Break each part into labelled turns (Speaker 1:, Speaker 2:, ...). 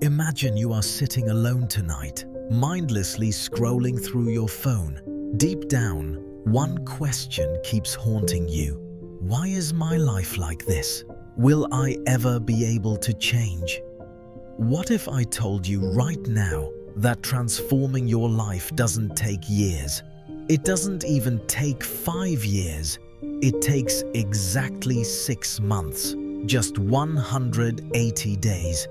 Speaker 1: Imagine you are sitting alone tonight, mindlessly scrolling through your phone. Deep down, one question keeps haunting you. Why is my life like this? Will I ever be able to change? What if I told you right now that transforming your life doesn't take years? It doesn't even take 5 years. It takes exactly 6 months, just 180 days.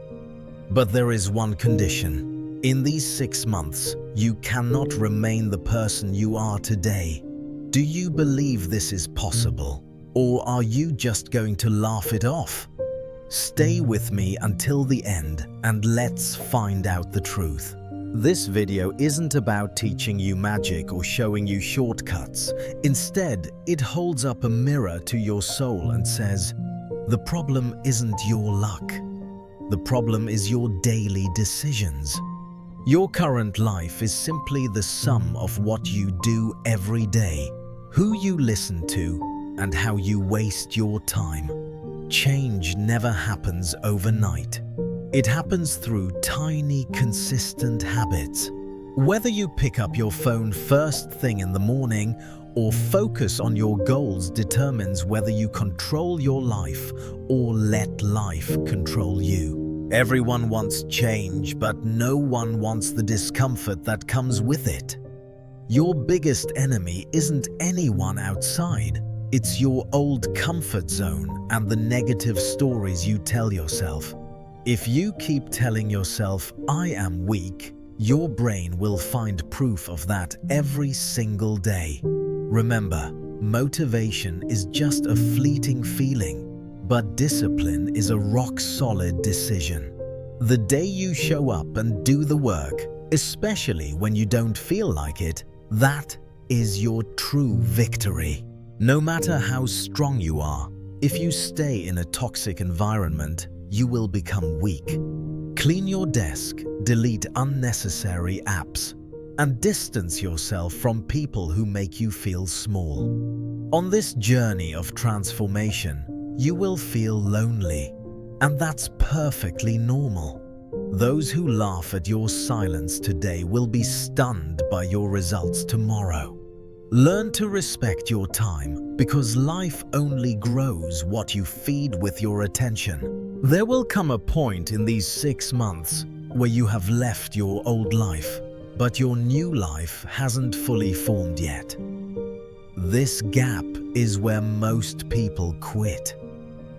Speaker 1: But there is one condition. In these 6 months, you cannot remain the person you are today. Do you believe this is possible? Or are you just going to laugh it off? Stay with me until the end and let's find out the truth. This video isn't about teaching you magic or showing you shortcuts. Instead, it holds up a mirror to your soul and says, the problem isn't your luck. The problem is your daily decisions. Your current life is simply the sum of what you do every day, who you listen to, and how you waste your time. Change never happens overnight. It happens through tiny, consistent habits. Whether you pick up your phone first thing in the morning or focus on your goals determines whether you control your life or let life control you. Everyone wants change, but no one wants the discomfort that comes with it. Your biggest enemy isn't anyone outside. It's your old comfort zone and the negative stories you tell yourself. If you keep telling yourself, I am weak, your brain will find proof of that every single day. Remember, motivation is just a fleeting feeling, but discipline is a rock-solid decision. The day you show up and do the work, especially when you don't feel like it, that is your true victory. No matter how strong you are, if you stay in a toxic environment, you will become weak. Clean your desk, delete unnecessary apps, and distance yourself from people who make you feel small. On this journey of transformation, you will feel lonely, and that's perfectly normal. Those who laugh at your silence today will be stunned by your results tomorrow. Learn to respect your time, because life only grows what you feed with your attention. There will come a point in these 6 months where you have left your old life, but your new life hasn't fully formed yet. This gap is where most people quit.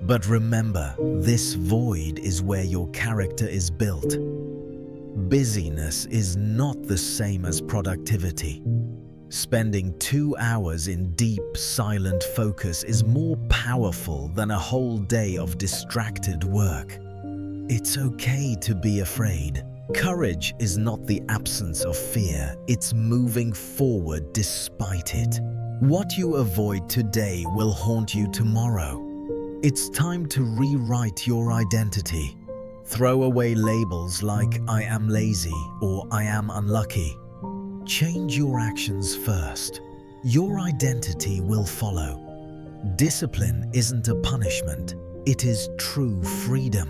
Speaker 1: But remember, this void is where your character is built. Busyness is not the same as productivity. Spending 2 hours in deep, silent focus is more powerful than a whole day of distracted work. It's okay to be afraid. Courage is not the absence of fear, it's moving forward despite it. What you avoid today will haunt you tomorrow. It's time to rewrite your identity. Throw away labels like I am lazy or I am unlucky. Change your actions first. Your identity will follow. Discipline isn't a punishment, it is true freedom.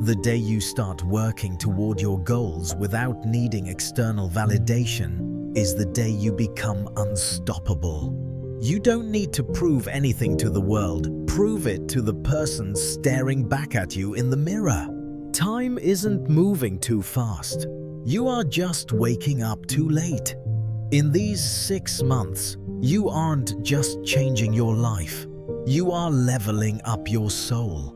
Speaker 1: The day you start working toward your goals without needing external validation is the day you become unstoppable. You don't need to prove anything to the world. Prove it to the person staring back at you in the mirror. Time isn't moving too fast. You are just waking up too late. In these 6 months, you aren't just changing your life. You are leveling up your soul.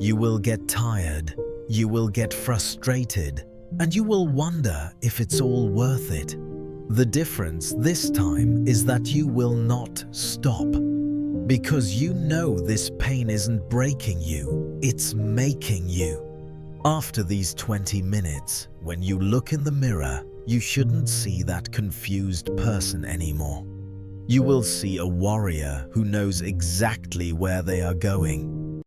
Speaker 1: You will get tired, you will get frustrated, and you will wonder if it's all worth it. The difference this time is that you will not stop. Because you know this pain isn't breaking you, it's making you. After these 20 minutes, when you look in the mirror, you shouldn't see that confused person anymore. You will see a warrior who knows exactly where they are going.